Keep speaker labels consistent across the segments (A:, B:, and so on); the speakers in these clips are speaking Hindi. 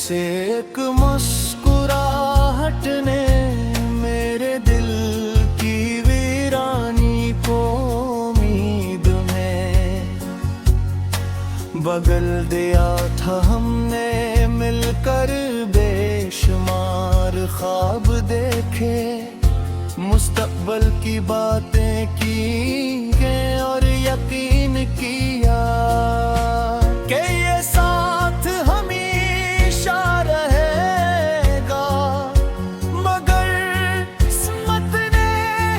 A: से एक मुस्कुराहट ने मेरे दिल की वीरानी को उम्मीद में बदल दिया था। हमने मिलकर बेशुमार ख्वाब देखे, मुस्तकबिल की बातें की और यकीन किया कि ये साथ हमेशा रहेगा। मगर किस्मत ने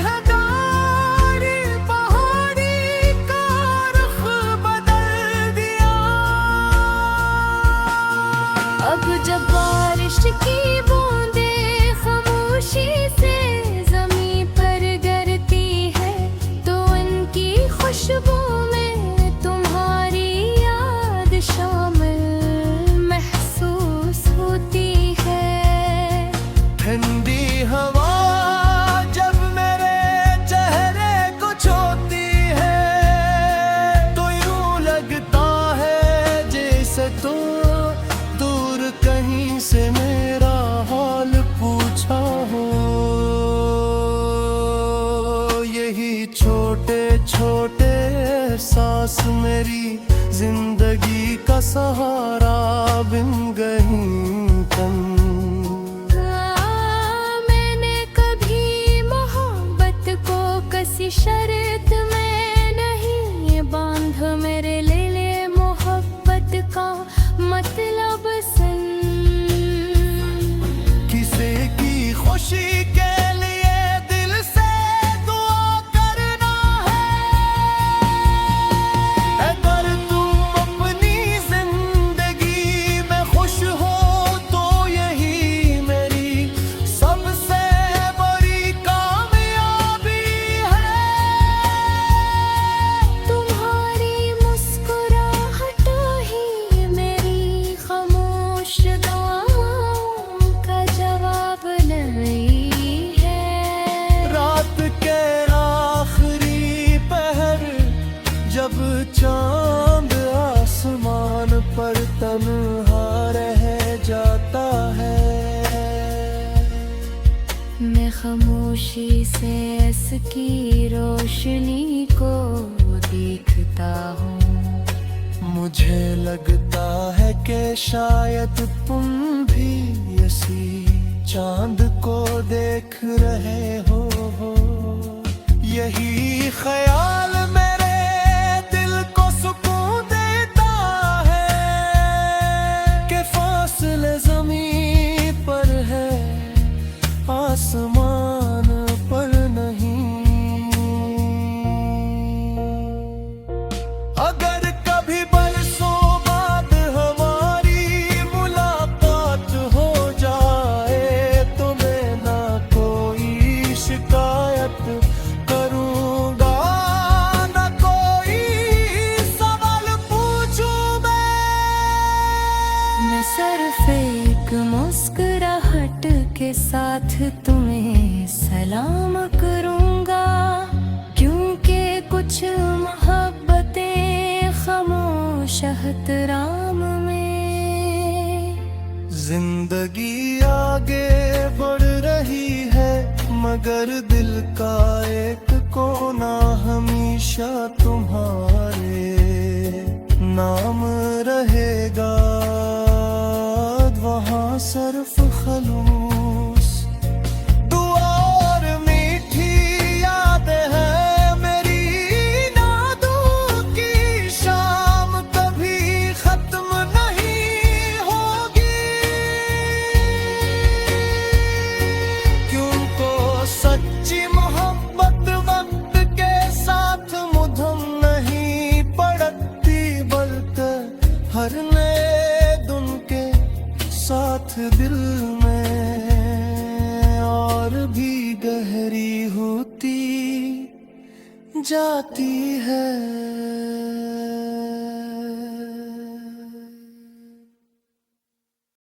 A: हमारी पहाड़ी का रुख बदल दिया।
B: अब जब बारिश की बूंदे खामोशी से जमीन पर गिरती है, तो उनकी खुशबू में तुम्हारी याद शामिल महसूस होती है।
A: ठंडी हवा जब मेरे चेहरे को छूती है, तो यूं लगता है जैसे तो दूर कहीं से मेरा हाल पूछा हो। यही छोटे छोटे एहसास मेरी जिंदगी का सहारा बिन गई तन।
B: मैंने कभी मोहब्बत को किसी शर्त में नहीं बांध, मेरे ले मोहब्बत का मतलब सुन।
A: किसी की खुशी के लिए दिल से दुआ करना है। अगर तुम अपनी जिंदगी में खुश हो तो यही मेरी सबसे बड़ी कामयाबी है।
B: तुम्हारी मुस्कुराहट ही मेरी खामोश दुआओं का जवाब नहीं है।
A: रात के आखिरी पहर जब चांद आसमान पर तन्हा रह जाता है,
B: मैं खामोशी से इसकी रोशनी को देखता हूँ।
A: मुझे लगता है कि शायद तुम भी इसी चांद को देख रहे हो। यही ख्याल मेरे दिल को सुकून देता है कि फासले ज़मीन पर है, आसमान पर नहीं। अगर कभी बरसों बाद हमारी मुलाकात हो जाए, तो मैं ना कोई शिकायत करूँगा, ना कोई सवाल पूछूँ
B: मैं सिर्फ एक मुस्कुराहट के साथ तुम्हें सलाम करूँगा, क्योंकि कुछ मोहब्बतें खामोश एहतराम में।
A: जिंदगी आगे बढ़ रही है, मगर दिल का एक कोना हमेशा तुम्हारे नाम रहेगा। वहाँ सिर्फ खलूस दुआ और मीठी यादें हैं मेरी। यादों की शाम कभी खत्म नहीं होगी, क्योंकि सच्ची मोहब्बत वक्त के साथ मुधम नहीं पड़ती, बल्कि हर नए दिन के साथ दिल में और भी गहरी होती जाती है।